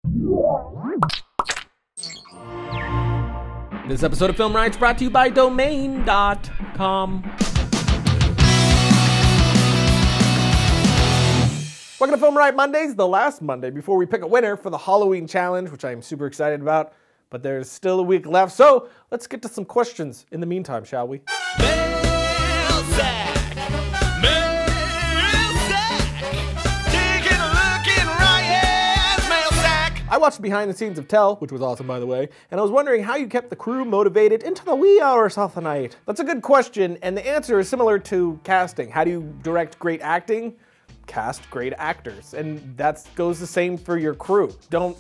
This episode of FilmRiot is brought to you by Domain.com. Welcome to FilmRiot Mondays, the last Monday before we pick a winner for the Halloween challenge, which I am super excited about, but there's still a week left, so let's get to some questions in the meantime, shall we? I watched behind the scenes of Tell, which was awesome by the way, and I was wondering how you kept the crew motivated into the wee hours of the night. That's a good question, and the answer is similar to casting. How do you direct great acting? Cast great actors, and that goes the same for your crew. Don't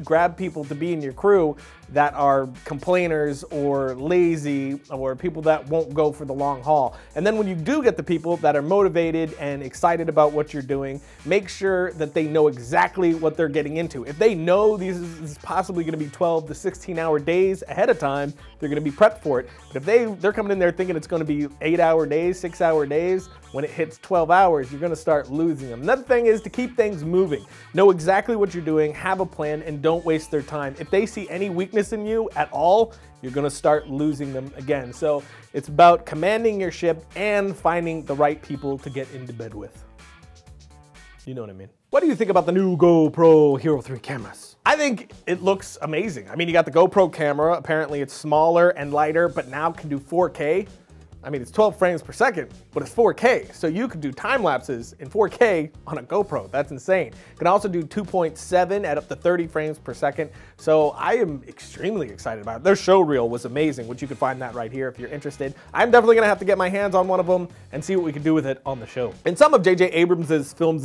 grab people to be in your crew that are complainers or lazy or people that won't go for the long haul. And then when you do get the people that are motivated and excited about what you're doing, make sure that they know exactly what they're getting into. If they know this is possibly going to be 12 to 16-hour days ahead of time, they're going to be prepped for it. But if they're coming in there thinking it's going to be 8-hour days, 6-hour days, when it hits 12 hours, you're going to start losing them. Another thing is to keep things moving. Know exactly what you're doing, have a plan, and don't waste their time. If they see any weakness in you at all, you're going to start losing them again. So it's about commanding your ship and finding the right people to get into bed with. You know what I mean. What do you think about the new GoPro Hero 3 cameras? I think it looks amazing. I mean, you got the GoPro camera. Apparently it's smaller and lighter, but now can do 4K. I mean, it's 12 frames per second, but it's 4K. So you can do time lapses in 4K on a GoPro. That's insane. You can also do 2.7 at up to 30 frames per second. So I am extremely excited about it. Their show reel was amazing, which you can find that right here if you're interested. I'm definitely gonna have to get my hands on one of them and see what we can do with it on the show. In some of J.J. Abrams' films,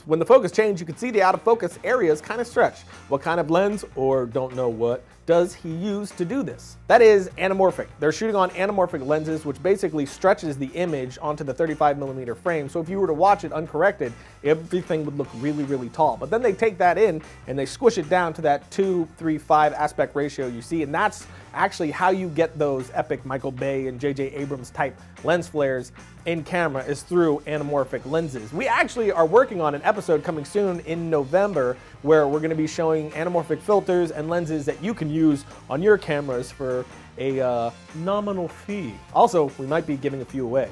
when the focus changed, you can see the out of focus areas kind of stretch. What kind of lens, or don't know what, does he use to do this? That is anamorphic. They're shooting on anamorphic lenses, which basically stretches the image onto the 35mm frame. So if you were to watch it uncorrected, everything would look really, really tall. But then they take that in and they squish it down to that 2:3:5 aspect ratio you see, and that's actually how you get those epic Michael Bay and J.J. Abrams type lens flares in camera, is through anamorphic lenses. We actually are working on an episode coming soon in November where we're going to be showing anamorphic filters and lenses that you can use on your cameras for a nominal fee. Also, we might be giving a few away.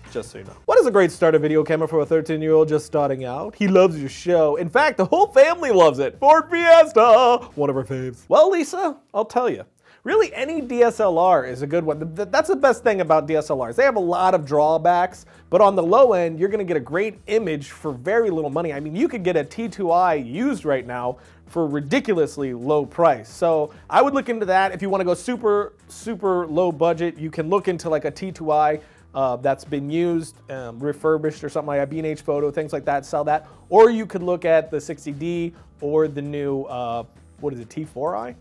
Just so you know. What is a great starter video camera for a 13-year-old just starting out? He loves your show. In fact, the whole family loves it. Ford Fiesta, one of our faves. Well, Lisa, I'll tell you. Really, any DSLR is a good one. That's the best thing about DSLRs. They have a lot of drawbacks, but on the low end, you're gonna get a great image for very little money. I mean, you could get a T2i used right now for a ridiculously low price. So I would look into that. If you wanna go super, super low budget, you can look into like a T2i that's been used, refurbished or something like that, B&H Photo, things like that, sell that. Or you could look at the 60D or the new, what is it, T4i? I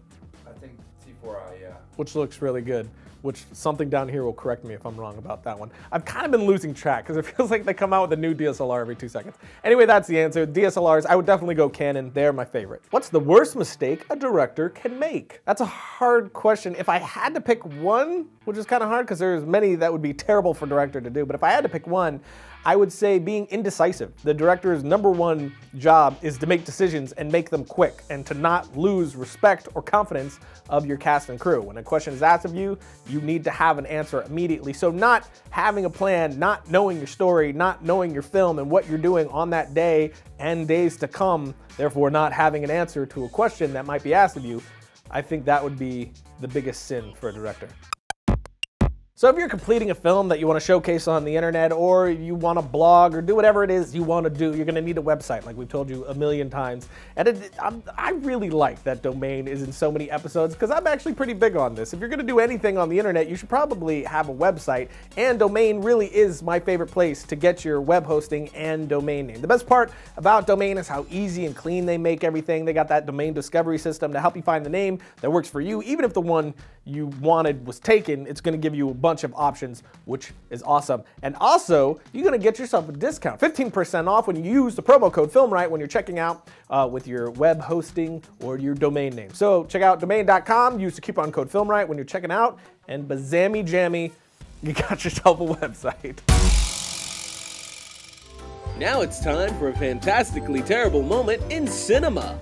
think T4i, yeah. Which looks really good. Which something down here will correct me if I'm wrong about that one. I've kind of been losing track because it feels like they come out with a new DSLR every 2 seconds. Anyway, that's the answer. DSLRs, I would definitely go Canon. They're my favorite. What's the worst mistake a director can make? That's a hard question. If I had to pick one, which is kind of hard because there's many that would be terrible for a director to do, but if I had to pick one, I would say being indecisive. The director's #1 job is to make decisions and make them quick and to not lose respect or confidence of your cast and crew. When a question is asked of you, you need to have an answer immediately. So not having a plan, not knowing your story, not knowing your film and what you're doing on that day and days to come, therefore not having an answer to a question that might be asked of you, I think that would be the biggest sin for a director. So if you're completing a film that you want to showcase on the internet, or you want to blog or do whatever it is you want to do, you're going to need a website, like we've told you a million times. And I really like that Domain is in so many episodes because I'm actually pretty big on this. If you're going to do anything on the internet, you should probably have a website, and Domain really is my favorite place to get your web hosting and domain name. The best part about Domain is how easy and clean they make everything. They got that domain discovery system to help you find the name that works for you. Even if the one you wanted was taken, it's going to give you a bunch of options, which is awesome. And also, you're going to get yourself a discount, 15% off when you use the promo code FilmRiot when you're checking out with your web hosting or your domain name. So check out domain.com, use the coupon code FilmRiot when you're checking out, and bazammy jammy, you got yourself a website. Now it's time for a fantastically terrible moment in cinema.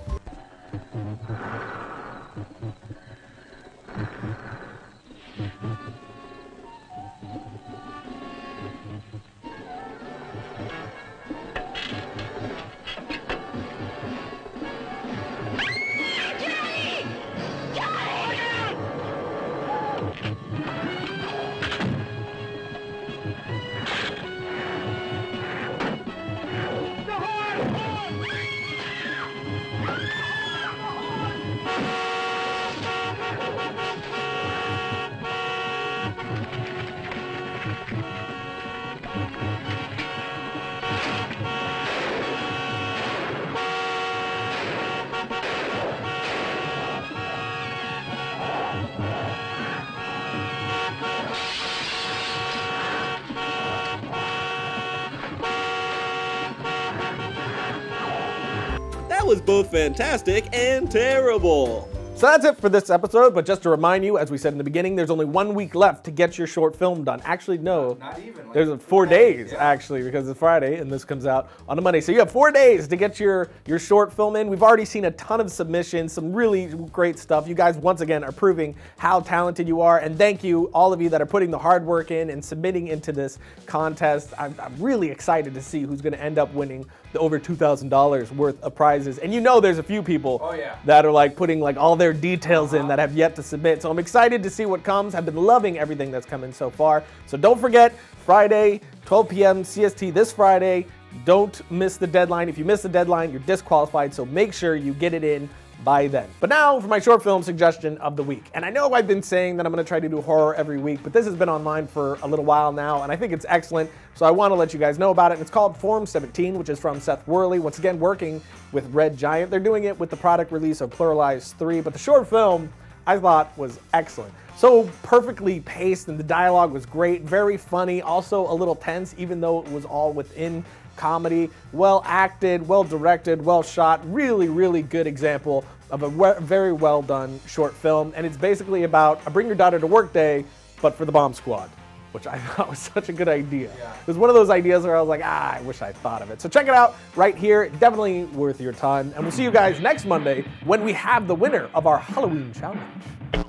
That was both fantastic and terrible. So that's it for this episode, but just to remind you, as we said in the beginning, there's only 1 week left to get your short film done. Actually, no. Not even. Like there's 4 days, actually, because it's Friday, and this comes out on a Monday. So you have 4 days to get your short film in. We've already seen a ton of submissions, some really great stuff. You guys, once again, are proving how talented you are, and thank you, all of you that are putting the hard work in and submitting into this contest. I'm really excited to see who's going to end up winning the over $2,000 worth of prizes. And you know there's a few people that are like putting like all their details in that have yet to submit. So I'm excited to see what comes. I've been loving everything that's come in so far. So don't forget, Friday, 12 p.m. CST this Friday. Don't miss the deadline. If you miss the deadline, you're disqualified. So make sure you get it in by then. But now for my short film suggestion of the week. And I know I've been saying that I'm going to try to do horror every week, but this has been online for a little while now, and I think it's excellent. So I want to let you guys know about it. It's called Form 17, which is from Seth Worley, once again working with Red Giant. They're doing it with the product release of Pluralize 3, but the short film I thought was excellent. So perfectly paced, and the dialogue was great, very funny, also a little tense, even though it was all within comedy. Well acted, well directed, well shot. Really, really good example of a very well done short film. And it's basically about a bring your daughter to work day, but for the bomb squad, which I thought was such a good idea. It was one of those ideas where I was like, I wish I thought of it. So check it out right here. Definitely worth your time. And we'll see you guys next Monday when we have the winner of our Halloween challenge.